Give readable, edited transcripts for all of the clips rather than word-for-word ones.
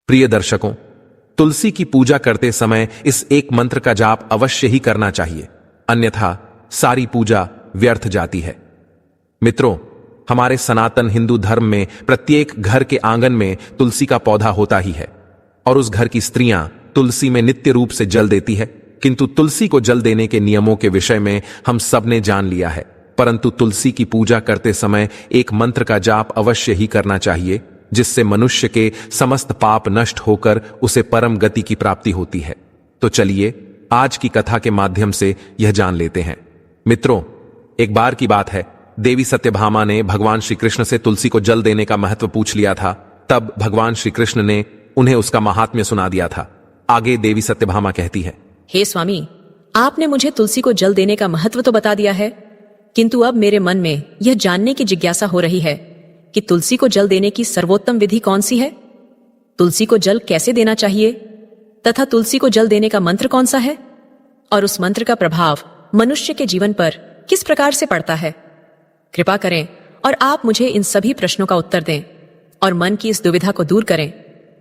प्रिय दर्शकों, तुलसी की पूजा करते समय इस एक मंत्र का जाप अवश्य ही करना चाहिए, अन्यथा सारी पूजा व्यर्थ जाती है। मित्रों, हमारे सनातन हिंदू धर्म में प्रत्येक घर के आंगन में तुलसी का पौधा होता ही है और उस घर की स्त्रियां तुलसी में नित्य रूप से जल देती है। किंतु तुलसी को जल देने के नियमों के विषय में हम सब ने जान लिया है, परंतु तुलसी की पूजा करते समय एक मंत्र का जाप अवश्य ही करना चाहिए, जिससे मनुष्य के समस्त पाप नष्ट होकर उसे परम गति की प्राप्ति होती है। तो चलिए आज की कथा के माध्यम से यह जान लेते हैं। मित्रों, एक बार की बात है, देवी सत्यभामा ने भगवान श्री कृष्ण से तुलसी को जल देने का महत्व पूछ लिया था। तब भगवान श्री कृष्ण ने उन्हें उसका महात्म्य सुना दिया था। आगे देवी सत्यभामा कहती है, हे स्वामी, आपने मुझे तुलसी को जल देने का महत्व तो बता दिया है, किंतु अब मेरे मन में यह जानने की जिज्ञासा हो रही है कि तुलसी को जल देने की सर्वोत्तम विधि कौन सी है, तुलसी को जल कैसे देना चाहिए तथा तुलसी को जल देने का मंत्र कौन सा है और उस मंत्र का प्रभाव मनुष्य के जीवन पर किस प्रकार से पड़ता है। कृपा करें और आप मुझे इन सभी प्रश्नों का उत्तर दें और मन की इस दुविधा को दूर करें।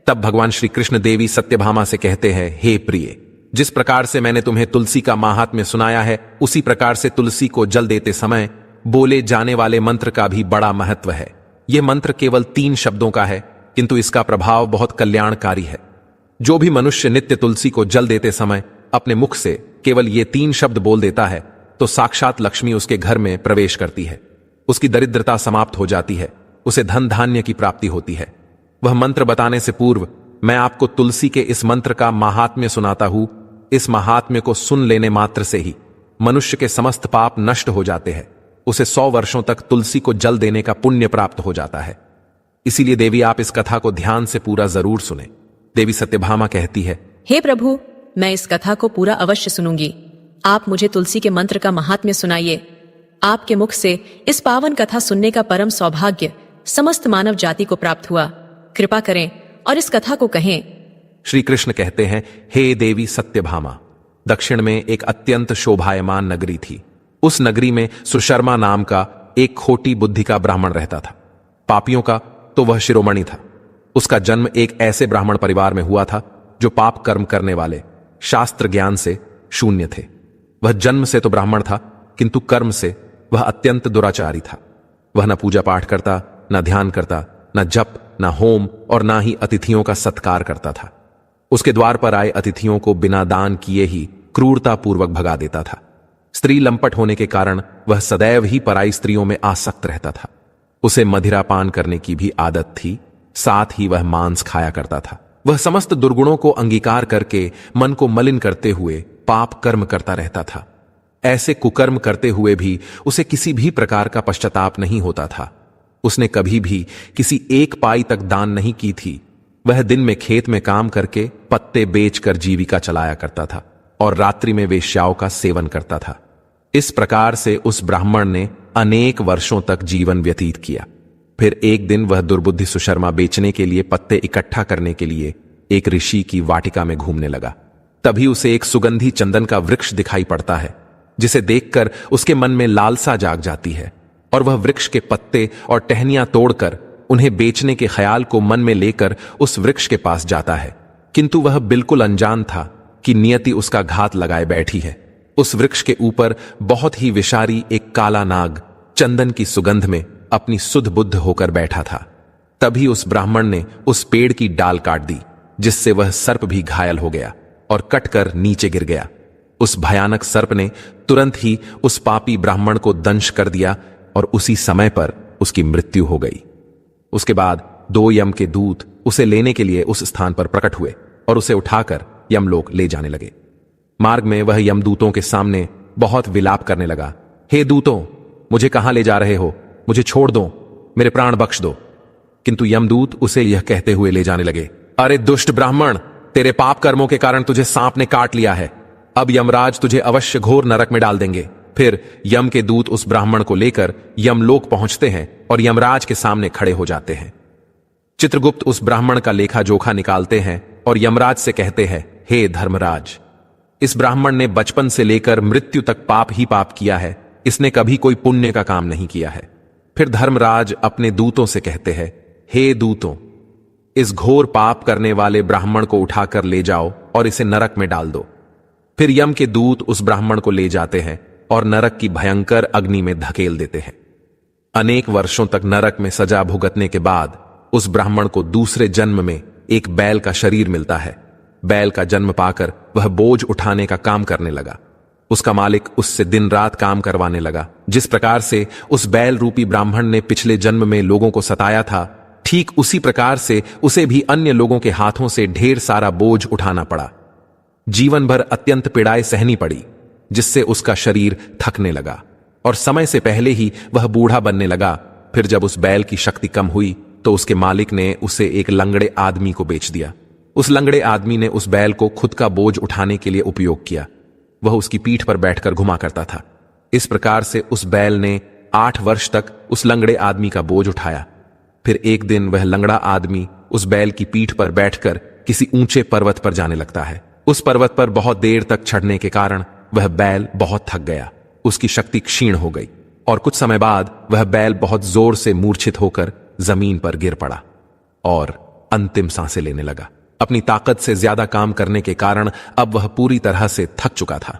तब भगवान श्री कृष्ण देवी सत्यभामा से कहते हैं, हे प्रिय, जिस प्रकार से मैंने तुम्हें तुलसी का महात्म्य सुनाया है, उसी प्रकार से तुलसी को जल देते समय बोले जाने वाले मंत्र का भी बड़ा महत्व है। यह मंत्र केवल 3 शब्दों का है, किंतु इसका प्रभाव बहुत कल्याणकारी है। जो भी मनुष्य नित्य तुलसी को जल देते समय अपने मुख से केवल ये 3 शब्द बोल देता है, तो साक्षात लक्ष्मी उसके घर में प्रवेश करती है, उसकी दरिद्रता समाप्त हो जाती है, उसे धन धान्य की प्राप्ति होती है। वह मंत्र बताने से पूर्व मैं आपको तुलसी के इस मंत्र का महात्म्य सुनाता हूं। इस महात्म्य को सुन लेने मात्र से ही मनुष्य के समस्त पाप नष्ट हो जाते हैं, उसे 100 वर्षों तक तुलसी को जल देने का पुण्य प्राप्त हो जाता है। इसीलिए देवी, आप इस कथा को ध्यान से पूरा जरूर सुने। देवी सत्यभामा कहती है, हे प्रभु, मैं इस कथा को पूरा अवश्य सुनूंगी। आप मुझे तुलसी के मंत्र का महात्म्य सुनाइए। आपके मुख से इस पावन कथा सुनने का परम सौभाग्य समस्त मानव जाति को प्राप्त हुआ। कृपा करें और इस कथा को कहें। श्री कृष्ण कहते हैं, हे देवी सत्यभामा, दक्षिण में एक अत्यंत शोभायमान नगरी थी। उस नगरी में सुशर्मा नाम का एक खोटी बुद्धि का ब्राह्मण रहता था। पापियों का तो वह शिरोमणि था। उसका जन्म एक ऐसे ब्राह्मण परिवार में हुआ था जो पाप कर्म करने वाले, शास्त्र ज्ञान से शून्य थे। वह जन्म से तो ब्राह्मण था, किंतु कर्म से वह अत्यंत दुराचारी था। वह न पूजा पाठ करता, न ध्यान करता, न जप, न होम और न ही अतिथियों का सत्कार करता था। उसके द्वार पर आए अतिथियों को बिना दान किए ही क्रूरतापूर्वक भगा देता था। स्त्री लंपट होने के कारण वह सदैव ही पराई स्त्रियों में आसक्त रहता था। उसे मदिरा पान करने की भी आदत थी, साथ ही वह मांस खाया करता था। वह समस्त दुर्गुणों को अंगीकार करके मन को मलिन करते हुए पाप कर्म करता रहता था। ऐसे कुकर्म करते हुए भी उसे किसी भी प्रकार का पश्चाताप नहीं होता था। उसने कभी भी किसी एक पाई तक दान नहीं की थी। वह दिन में खेत में काम करके पत्ते बेचकर जीविका चलाया करता था और रात्रि में वेश्याओं का सेवन करता था। इस प्रकार से उस ब्राह्मण ने अनेक वर्षों तक जीवन व्यतीत किया। फिर एक दिन वह दुर्बुद्धि सुशर्मा बेचने के लिए पत्ते इकट्ठा करने के लिए एक ऋषि की वाटिका में घूमने लगा। तभी उसे एक सुगंधी चंदन का वृक्ष दिखाई पड़ता है, जिसे देखकर उसके मन में लालसा जाग जाती है और वह वृक्ष के पत्ते और टहनियां तोड़कर उन्हें बेचने के ख्याल को मन में लेकर उस वृक्ष के पास जाता है। किंतु वह बिल्कुल अनजान था कि नियति उसका घात लगाए बैठी है। उस वृक्ष के ऊपर बहुत ही विषारी एक काला नाग चंदन की सुगंध में अपनी सुध बुद्ध होकर बैठा था। तभी उस ब्राह्मण ने उस पेड़ की डाल काट दी, जिससे वह सर्प भी घायल हो गया और कटकर नीचे गिर गया। उस भयानक सर्प ने तुरंत ही उस पापी ब्राह्मण को दंश कर दिया और उसी समय पर उसकी मृत्यु हो गई। उसके बाद 2 यम के दूत उसे लेने के लिए उस स्थान पर प्रकट हुए और उसे उठाकर यमलोक ले जाने लगे। मार्ग में वह यमदूतों के सामने बहुत विलाप करने लगा, हे दूतों, मुझे कहां ले जा रहे हो? मुझे छोड़ दो, मेरे प्राण बख्श दो। किंतु यमदूत उसे यह कहते हुए ले जाने लगे, अरे दुष्ट ब्राह्मण, तेरे पाप कर्मों के कारण तुझे सांप ने काट लिया है। अब यमराज तुझे अवश्य घोर नरक में डाल देंगे। फिर यम के दूत उस ब्राह्मण को लेकर यमलोक पहुंचते हैं और यमराज के सामने खड़े हो जाते हैं। चित्रगुप्त उस ब्राह्मण का लेखा जोखा निकालते हैं और यमराज से कहते हैं, हे धर्मराज, इस ब्राह्मण ने बचपन से लेकर मृत्यु तक पाप ही पाप किया है। इसने कभी कोई पुण्य का काम नहीं किया है। फिर धर्मराज अपने दूतों से कहते हैं, हे दूतों, इस घोर पाप करने वाले ब्राह्मण को उठाकर ले जाओ और इसे नरक में डाल दो। फिर यम के दूत उस ब्राह्मण को ले जाते हैं और नरक की भयंकर अग्नि में धकेल देते हैं। अनेक वर्षों तक नरक में सजा भुगतने के बाद उस ब्राह्मण को दूसरे जन्म में एक बैल का शरीर मिलता है। बैल का जन्म पाकर वह बोझ उठाने का काम करने लगा। उसका मालिक उससे दिन रात काम करवाने लगा। जिस प्रकार से उस बैल रूपी ब्राह्मण ने पिछले जन्म में लोगों को सताया था, ठीक उसी प्रकार से उसे भी अन्य लोगों के हाथों से ढेर सारा बोझ उठाना पड़ा। जीवन भर अत्यंत पीड़ाएं सहनी पड़ी, जिससे उसका शरीर थकने लगा और समय से पहले ही वह बूढ़ा बनने लगा। फिर जब उस बैल की शक्ति कम हुई तो उसके मालिक ने उसे एक लंगड़े आदमी को बेच दिया। उस लंगड़े आदमी ने उस बैल को खुद का बोझ उठाने के लिए उपयोग किया। वह उसकी पीठ पर बैठकर घुमा करता था। इस प्रकार से उस बैल ने 8 वर्ष तक उस लंगड़े आदमी का बोझ उठाया। फिर एक दिन वह लंगड़ा आदमी उस बैल की पीठ पर बैठकर किसी ऊंचे पर्वत पर जाने लगता है। उस पर्वत पर बहुत देर तक चढ़ने के कारण वह बैल बहुत थक गया। उसकी शक्ति क्षीण हो गई और कुछ समय बाद वह बैल बहुत जोर से मूर्छित होकर जमीन पर गिर पड़ा और अंतिम सांसें लेने लगा। अपनी ताकत से ज्यादा काम करने के कारण अब वह पूरी तरह से थक चुका था।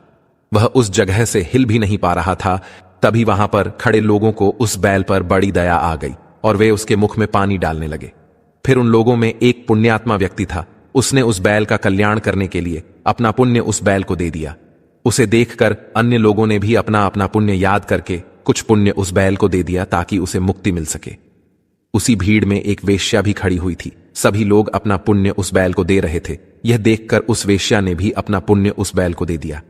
वह उस जगह से हिल भी नहीं पा रहा था। तभी वहां पर खड़े लोगों को उस बैल पर बड़ी दया आ गई और वे उसके मुख में पानी डालने लगे। फिर उन लोगों में एक पुण्यात्मा व्यक्ति था। उसने उस बैल का कल्याण करने के लिए अपना पुण्य उस बैल को दे दिया। उसे देखकर अन्य लोगों ने भी अपना अपना पुण्य याद करके कुछ पुण्य उस बैल को दे दिया ताकि उसे मुक्ति मिल सके। उसी भीड़ में एक वेश्या भी खड़ी हुई थी। सभी लोग अपना पुण्य उस बैल को दे रहे थे। यह देखकर उस वेश्या ने भी अपना पुण्य उस बैल को दे दिया।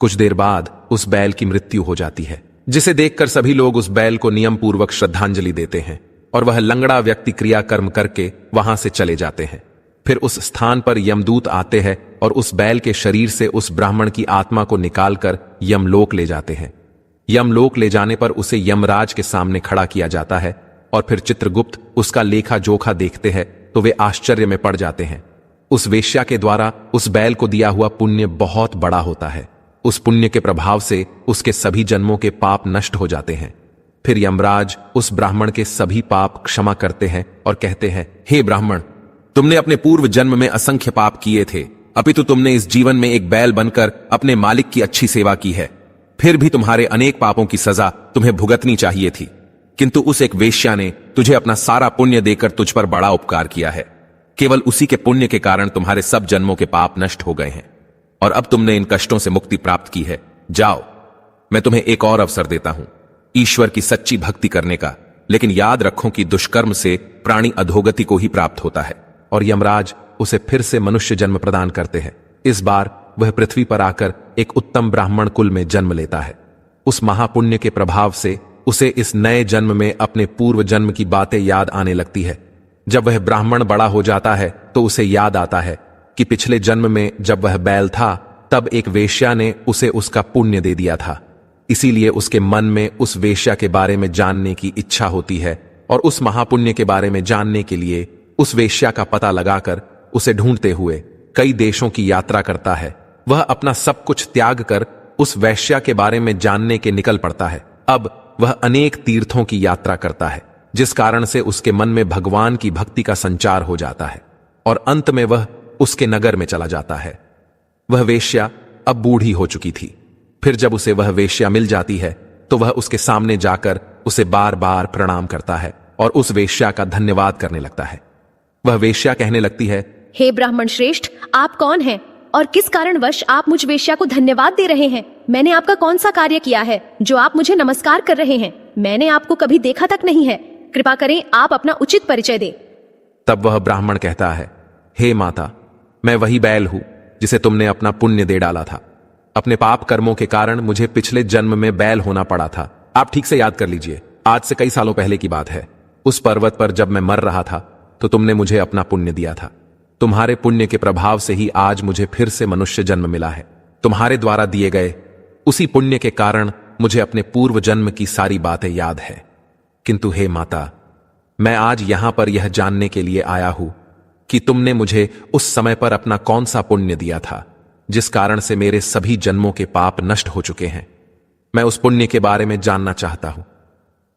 कुछ देर बाद उस बैल की मृत्यु हो जाती है, जिसे देखकर सभी लोग उस बैल को नियम पूर्वक श्रद्धांजलि देते हैं और वह लंगड़ा व्यक्ति क्रियाकर्म करके वहां से चले जाते हैं। फिर उस स्थान पर यमदूत आते हैं और उस बैल के शरीर से उस ब्राह्मण की आत्मा को निकालकर यमलोक ले जाते हैं। यमलोक ले जाने पर उसे यमराज के सामने खड़ा किया जाता है और फिर चित्रगुप्त उसका लेखा जोखा देखते हैं तो वे आश्चर्य में पड़ जाते हैं। उस वेश्या के द्वारा उस बैल को दिया हुआ पुण्य बहुत बड़ा होता है। उस पुण्य के प्रभाव से उसके सभी जन्मों के पाप नष्ट हो जाते हैं। फिर यमराज उस ब्राह्मण के सभी पाप क्षमा करते हैं और कहते हैं, हे ब्राह्मण, तुमने अपने पूर्व जन्म में असंख्य पाप किए थे, अपितु तुमने इस जीवन में एक बैल बनकर अपने मालिक की अच्छी सेवा की है। फिर भी तुम्हारे अनेक पापों की सजा तुम्हें भुगतनी चाहिए थी, किंतु उस एक वेश्या ने तुझे अपना सारा पुण्य देकर तुझ पर बड़ा उपकार किया है। केवल उसी के पुण्य के कारण तुम्हारे सब जन्मों के पाप नष्ट हो गए हैं और अब तुमने इन कष्टों से मुक्ति प्राप्त की है। जाओ, मैं तुम्हें एक और अवसर देता हूं ईश्वर की सच्ची भक्ति करने का, लेकिन याद रखो कि दुष्कर्म से प्राणी अधोगति को ही प्राप्त होता है। और यमराज उसे फिर से मनुष्य जन्म प्रदान करते हैं। इस बार वह पृथ्वी पर आकर एक उत्तम ब्राह्मण कुल में जन्म लेता है। उस महापुण्य के प्रभाव से उसे इस नए जन्म में अपने पूर्व जन्म की बातें याद आने लगती है। जब वह ब्राह्मण बड़ा हो जाता है तो उसे याद आता है कि पिछले जन्म में जब वह बैल था तब एक वेश्या ने उसे उसका पुण्य दे दिया था। इसीलिए उसके मन में उस वेश्या के बारे में जानने की इच्छा होती है और उस महापुण्य के बारे में जानने के लिए उस वेश्या का पता लगाकर उसे ढूंढते हुए कई देशों की यात्रा करता है। वह अपना सब कुछ त्याग कर उस वेश्या के बारे में जानने के निकल पड़ता है। अब वह अनेक तीर्थों की यात्रा करता है, जिस कारण से उसके मन में भगवान की भक्ति का संचार हो जाता है और अंत में वह उसके नगर में चला जाता है। वह वेश्या अब बूढ़ी हो चुकी थी। फिर जब उसे वह वेश्या मिल जाती है तो वह उसके सामने जाकर उसे बार बार प्रणाम करता है और उस वेश्या का धन्यवाद करने लगता है। वह वेश्या कहने लगती है, हे ब्राह्मण श्रेष्ठ, आप कौन हैं और किस कारणवश आप मुझ वेश्या को धन्यवाद दे रहे हैं? मैंने आपका कौन सा कार्य किया है जो आप मुझे नमस्कार कर रहे हैं? मैंने आपको कभी देखा तक नहीं है। कृपा करें आप अपना उचित परिचय दें। तब वह ब्राह्मण कहता है, हे माता, मैं वही बैल हूं जिसे तुमने अपना पुण्य दे डाला था। अपने पाप कर्मों के कारण मुझे पिछले जन्म में बैल होना पड़ा था। आप ठीक से याद कर लीजिए, आज से कई सालों पहले की बात है। उस पर्वत पर जब मैं मर रहा था तो तुमने मुझे अपना पुण्य दिया था। तुम्हारे पुण्य के प्रभाव से ही आज मुझे फिर से मनुष्य जन्म मिला है। तुम्हारे द्वारा दिए गए उसी पुण्य के कारण मुझे अपने पूर्व जन्म की सारी बातें याद है। किंतु हे माता, मैं आज यहां पर यह जानने के लिए आया हूं कि तुमने मुझे उस समय पर अपना कौन सा पुण्य दिया था जिस कारण से मेरे सभी जन्मों के पाप नष्ट हो चुके हैं। मैं उस पुण्य के बारे में जानना चाहता हूं।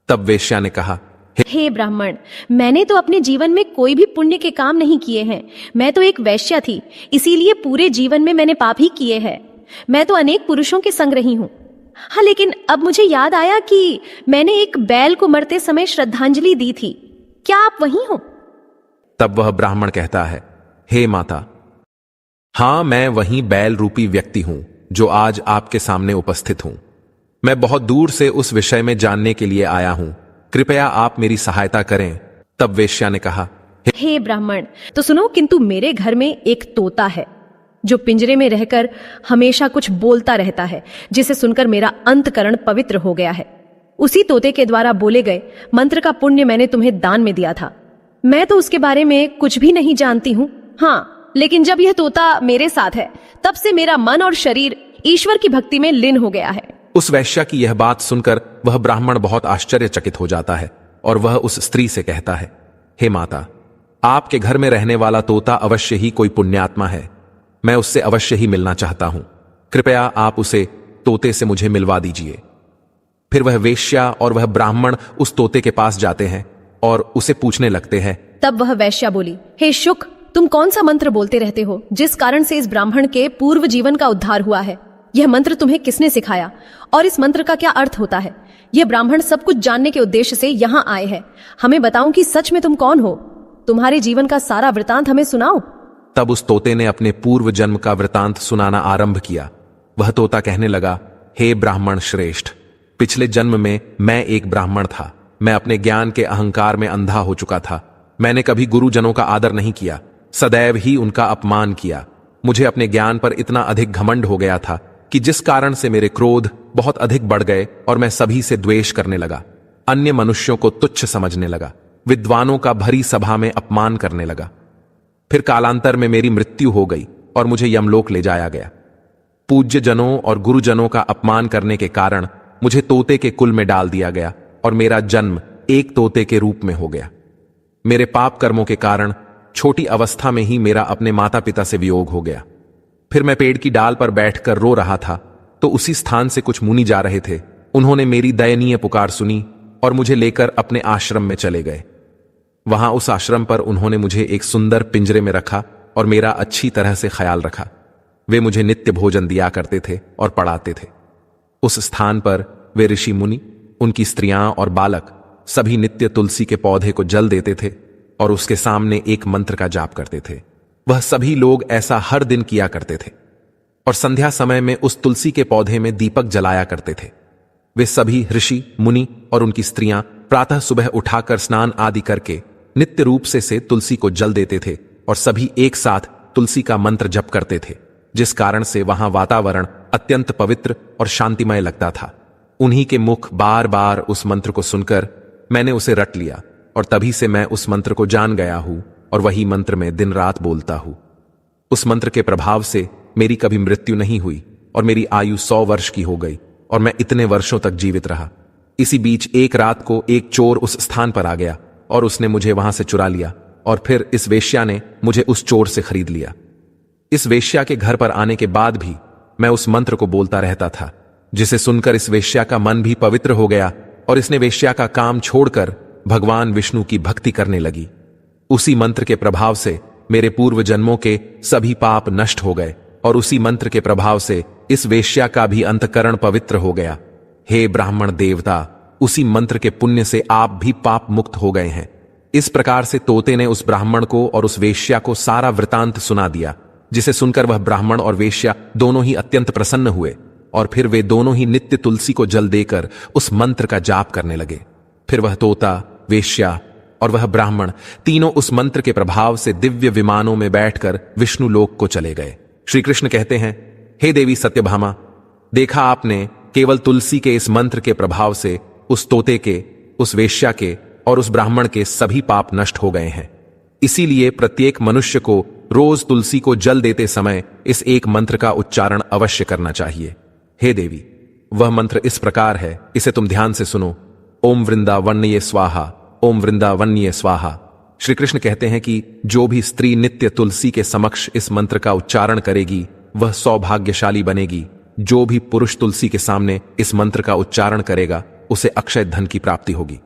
तब वेश्या ने कहा, हे ब्राह्मण, मैंने तो अपने जीवन में कोई भी पुण्य के काम नहीं किए हैं। मैं तो एक वैश्या थी, इसीलिए पूरे जीवन में मैंने पाप ही किए हैं। मैं तो अनेक पुरुषों के संग रही हूँ। हाँ, लेकिन अब मुझे याद आया कि मैंने एक बैल को मरते समय श्रद्धांजलि दी थी। क्या आप वही हो? तब वह ब्राह्मण कहता है, हे माता, हां, मैं वही बैल रूपी व्यक्ति हूं जो आज आपके सामने उपस्थित हूं। मैं बहुत दूर से उस विषय में जानने के लिए आया हूं, कृपया आप मेरी सहायता करें। तब वेश्या ने कहा, हे ब्राह्मण, तो सुनो, किंतु मेरे घर में एक तोता है जो पिंजरे में रहकर हमेशा कुछ बोलता रहता है, जिसे सुनकर मेरा अंतकरण पवित्र हो गया है। उसी तोते के द्वारा बोले गए मंत्र का पुण्य मैंने तुम्हें दान में दिया था। मैं तो उसके बारे में कुछ भी नहीं जानती हूँ। हाँ, लेकिन जब यह तोता मेरे साथ है, तब से मेरा मन और शरीर ईश्वर की भक्ति में लीन हो गया है। उस वैश्या की यह बात सुनकर वह ब्राह्मण बहुत आश्चर्यचकित हो जाता है और वह उस स्त्री से कहता है, हे माता, आपके घर में रहने वाला तोता अवश्य ही कोई पुण्यात्मा है। मैं उससे अवश्य ही मिलना चाहता हूं। कृपया आप उसे तोते से मुझे मिलवा दीजिए। फिर वह वेश्या और वह ब्राह्मण उस तोते के पास जाते हैं और उसे पूछने लगते हैं। तब वह वैश्या बोली, हे शुक, तुम कौन सा मंत्र बोलते रहते हो जिस कारण से इस ब्राह्मण के पूर्व जीवन का उद्धार हुआ है? यह मंत्र तुम्हें किसने सिखाया और इस मंत्र का क्या अर्थ होता है? यह ब्राह्मण सब कुछ जानने के उद्देश्य से यहाँ आए हैं। हमें बताओ कि सच में तुम कौन हो? तुम्हारे जीवन का सारा वृतांत हमें सुनाओ। तब उस तोते ने अपने पूर्व जन्म का वृतांत सुनाना आरंभ किया। वह तोता कहने लगा, हे ब्राह्मण श्रेष्ठ, पिछले जन्म में मैं एक ब्राह्मण था। मैं अपने ज्ञान के अहंकार में अंधा हो चुका था। मैंने कभी गुरुजनों का आदर नहीं किया, सदैव ही उनका अपमान किया। मुझे अपने ज्ञान पर इतना अधिक घमंड हो गया था कि जिस कारण से मेरे क्रोध बहुत अधिक बढ़ गए और मैं सभी से द्वेष करने लगा, अन्य मनुष्यों को तुच्छ समझने लगा, विद्वानों का भरी सभा में अपमान करने लगा। फिर कालांतर में मेरी मृत्यु हो गई और मुझे यमलोक ले जाया गया। पूज्य जनों और गुरुजनों का अपमान करने के कारण मुझे तोते के कुल में डाल दिया गया और मेरा जन्म एक तोते के रूप में हो गया। मेरे पाप कर्मों के कारण छोटी अवस्था में ही मेरा अपने माता पिता से वियोग हो गया। फिर मैं पेड़ की डाल पर बैठकर रो रहा था तो उसी स्थान से कुछ मुनि जा रहे थे। उन्होंने मेरी दयनीय पुकार सुनी और मुझे लेकर अपने आश्रम में चले गए। वहां उस आश्रम पर उन्होंने मुझे एक सुंदर पिंजरे में रखा और मेरा अच्छी तरह से ख्याल रखा। वे मुझे नित्य भोजन दिया करते थे और पढ़ाते थे। उस स्थान पर वे ऋषि मुनि, उनकी स्त्रियां और बालक सभी नित्य तुलसी के पौधे को जल देते थे और उसके सामने एक मंत्र का जाप करते थे। वह सभी लोग ऐसा हर दिन किया करते थे और संध्या समय में उस तुलसी के पौधे में दीपक जलाया करते थे। वे सभी ऋषि मुनि और उनकी स्त्रियां प्रातः सुबह उठाकर स्नान आदि करके नित्य रूप से तुलसी को जल देते थे और सभी एक साथ तुलसी का मंत्र जप करते थे, जिस कारण से वहां वातावरण अत्यंत पवित्र और शांतिमय लगता था। उन्हीं के मुख बार बार उस मंत्र को सुनकर मैंने उसे रट लिया और तभी से मैं उस मंत्र को जान गया हूं और वही मंत्र में दिन रात बोलता हूं। उस मंत्र के प्रभाव से मेरी कभी मृत्यु नहीं हुई और मेरी आयु 100 वर्ष की हो गई और मैं इतने वर्षों तक जीवित रहा। इसी बीच एक रात को एक चोर उस स्थान पर आ गया और उसने मुझे वहां से चुरा लिया और फिर इस वेश्या ने मुझे उस चोर से खरीद लिया। इस वेश्या के घर पर आने के बाद भी मैं उस मंत्र को बोलता रहता था, जिसे सुनकर इस वेश्या का मन भी पवित्र हो गया और इसने वेश्या का काम छोड़कर भगवान विष्णु की भक्ति करने लगी। उसी मंत्र के प्रभाव से मेरे पूर्व जन्मों के सभी पाप नष्ट हो गए और उसी मंत्र के प्रभाव से इस वेश्या का भी अंतकरण पवित्र हो गया। हे ब्राह्मण देवता, उसी मंत्र के पुण्य से आप भी पाप मुक्त हो गए हैं। इस प्रकार से तोते ने उस ब्राह्मण को और उस वेश्या को सारा वृतांत सुना दिया, जिसे सुनकर वह ब्राह्मण और वेश्या दोनों ही अत्यंत प्रसन्न हुए और फिर वे दोनों ही नित्य तुलसी को जल देकर उस मंत्र का जाप करने लगे। फिर वह तोता, वेश्या और वह ब्राह्मण तीनों उस मंत्र के प्रभाव से दिव्य विमानों में बैठकर विष्णु लोक को चले गए। श्री कृष्ण कहते हैं, हे देवी सत्यभामा, देखा आपने, केवल तुलसी के इस मंत्र के प्रभाव से उस तोते के, उस वेश्या के और उस ब्राह्मण के सभी पाप नष्ट हो गए हैं। इसीलिए प्रत्येक मनुष्य को रोज तुलसी को जल देते समय इस एक मंत्र का उच्चारण अवश्य करना चाहिए। हे देवी, वह मंत्र इस प्रकार है, इसे तुम ध्यान से सुनो। ओम वृंदावन्ये स्वाहा, ओम वृंदावन्ये स्वाहा। श्री कृष्ण कहते हैं कि जो भी स्त्री नित्य तुलसी के समक्ष इस मंत्र का उच्चारण करेगी वह सौभाग्यशाली बनेगी। जो भी पुरुष तुलसी के सामने इस मंत्र का उच्चारण करेगा उसे अक्षय धन की प्राप्ति होगी।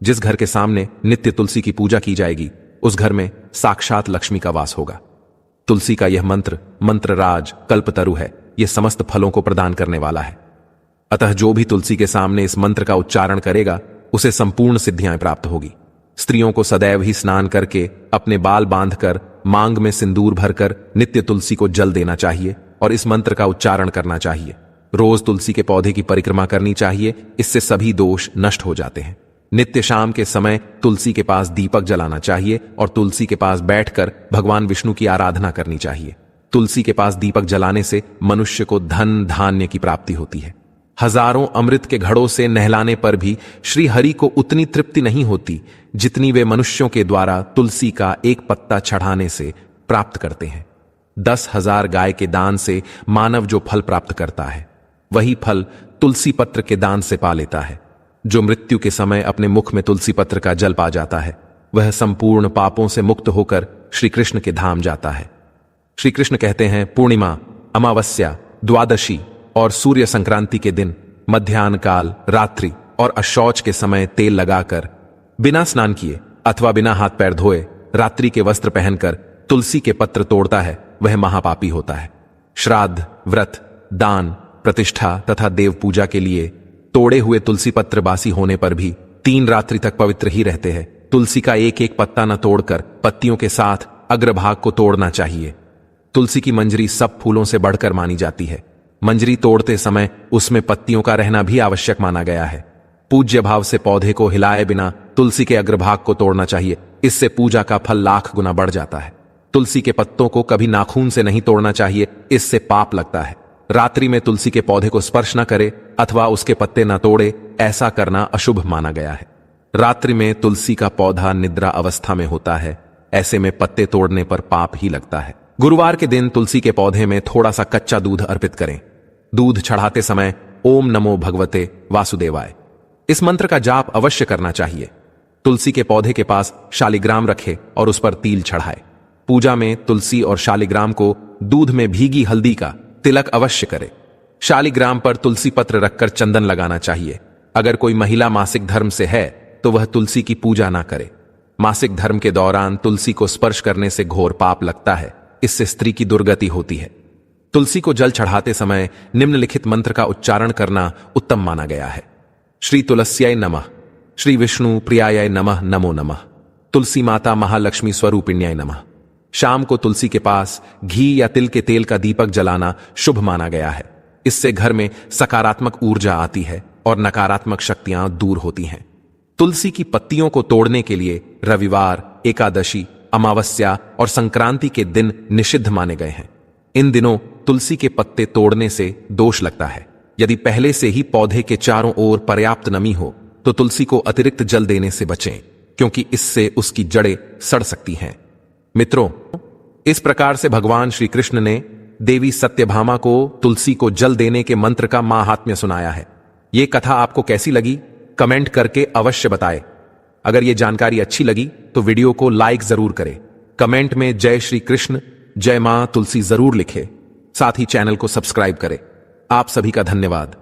जिस घर के सामने नित्य तुलसी की पूजा की जाएगी उस घर में साक्षात लक्ष्मी का वास होगा। तुलसी का यह मंत्र मंत्रराज कल्पतरु है, यह समस्त फलों को प्रदान करने वाला है। अतः जो भी तुलसी के सामने इस मंत्र का उच्चारण करेगा उसे संपूर्ण सिद्धियां प्राप्त होगी। स्त्रियों को सदैव ही स्नान करके अपने बाल बांधकर मांग में सिंदूर भरकर नित्य तुलसी को जल देना चाहिए और इस मंत्र का उच्चारण करना चाहिए। रोज तुलसी के पौधे की परिक्रमा करनी चाहिए, इससे सभी दोष नष्ट हो जाते हैं। नित्य शाम के समय तुलसी के पास दीपक जलाना चाहिए और तुलसी के पास बैठकर भगवान विष्णु की आराधना करनी चाहिए। तुलसी के पास दीपक जलाने से मनुष्य को धन धान्य की प्राप्ति होती है। हजारों अमृत के घड़ों से नहलाने पर भी श्री हरि को उतनी तृप्ति नहीं होती जितनी वे मनुष्यों के द्वारा तुलसी का एक पत्ता चढ़ाने से प्राप्त करते हैं। 10,000 गाय के दान से मानव जो फल प्राप्त करता है वही फल तुलसी पत्र के दान से पा लेता है। जो मृत्यु के समय अपने मुख में तुलसी पत्र का जल पा जाता है वह संपूर्ण पापों से मुक्त होकर श्री कृष्ण के धाम जाता है। श्री कृष्ण कहते हैं, पूर्णिमा, अमावस्या, द्वादशी और सूर्य संक्रांति के दिन मध्याह्न काल, रात्रि और अशौच के समय तेल लगाकर बिना स्नान किए अथवा बिना हाथ पैर धोए रात्रि के वस्त्र पहनकर तुलसी के पत्र तोड़ता है वह महापापी होता है। श्राद्ध, व्रत, दान, प्रतिष्ठा तथा देव पूजा के लिए तोड़े हुए तुलसी पत्र बासी होने पर भी 3 रात्रि तक पवित्र ही रहते हैं। तुलसी का एक एक पत्ता न तोड़कर पत्तियों के साथ अग्रभाग को तोड़ना चाहिए। तुलसी की मंजरी सब फूलों से बढ़कर मानी जाती है। मंजरी तोड़ते समय उसमें पत्तियों का रहना भी आवश्यक माना गया है। पूज्य भाव से पौधे को हिलाए बिना तुलसी के अग्रभाग को तोड़ना चाहिए, इससे पूजा का फल लाख गुना बढ़ जाता है। तुलसी के पत्तों को कभी नाखून से नहीं तोड़ना चाहिए, इससे पाप लगता है। रात्रि में तुलसी के पौधे को स्पर्श न करे अथवा उसके पत्ते न तोड़े, ऐसा करना अशुभ माना गया है। रात्रि में तुलसी का पौधा निद्रा अवस्था में होता है, ऐसे में पत्ते तोड़ने पर पाप ही लगता है। गुरुवार के दिन तुलसी के पौधे में थोड़ा सा कच्चा दूध अर्पित करें। दूध चढ़ाते समय ओम नमो भगवते वासुदेवाय इस मंत्र का जाप अवश्य करना चाहिए। तुलसी के पौधे के पास शालिग्राम रखे और उस पर तिल चढ़ाए। पूजा में तुलसी और शालिग्राम को दूध में भीगी हल्दी का तिलक अवश्य करे। शालिग्राम पर तुलसी पत्र रखकर चंदन लगाना चाहिए। अगर कोई महिला मासिक धर्म से है तो वह तुलसी की पूजा ना करे। मासिक धर्म के दौरान तुलसी को स्पर्श करने से घोर पाप लगता है, इससे स्त्री की दुर्गति होती है। तुलसी को जल चढ़ाते समय निम्नलिखित मंत्र का उच्चारण करना उत्तम माना गया है। श्री तुलस्याय नमः, श्री विष्णु प्रियाय नमः, नमो नमः, तुलसी माता महालक्ष्मी स्वरूपिण्याय नमः। शाम को तुलसी के पास घी या तिल के तेल का दीपक जलाना शुभ माना गया है। इससे घर में सकारात्मक ऊर्जा आती है और नकारात्मक शक्तियां दूर होती हैं। तुलसी की पत्तियों को तोड़ने के लिए रविवार, एकादशी, अमावस्या और संक्रांति के दिन निषिद्ध माने गए हैं। इन दिनों तुलसी के पत्ते तोड़ने से दोष लगता है। यदि पहले से ही पौधे के चारों ओर पर्याप्त नमी हो तो तुलसी को अतिरिक्त जल देने से बचें, क्योंकि इससे उसकी जड़ें सड़ सकती हैं। मित्रों, इस प्रकार से भगवान श्री कृष्ण ने देवी सत्यभामा को तुलसी को जल देने के मंत्र का महात्म्य सुनाया है। यह कथा आपको कैसी लगी कमेंट करके अवश्य बताएं। अगर यह जानकारी अच्छी लगी तो वीडियो को लाइक जरूर करें। कमेंट में जय श्री कृष्ण, जय मां तुलसी जरूर लिखें। साथ ही चैनल को सब्सक्राइब करें। आप सभी का धन्यवाद।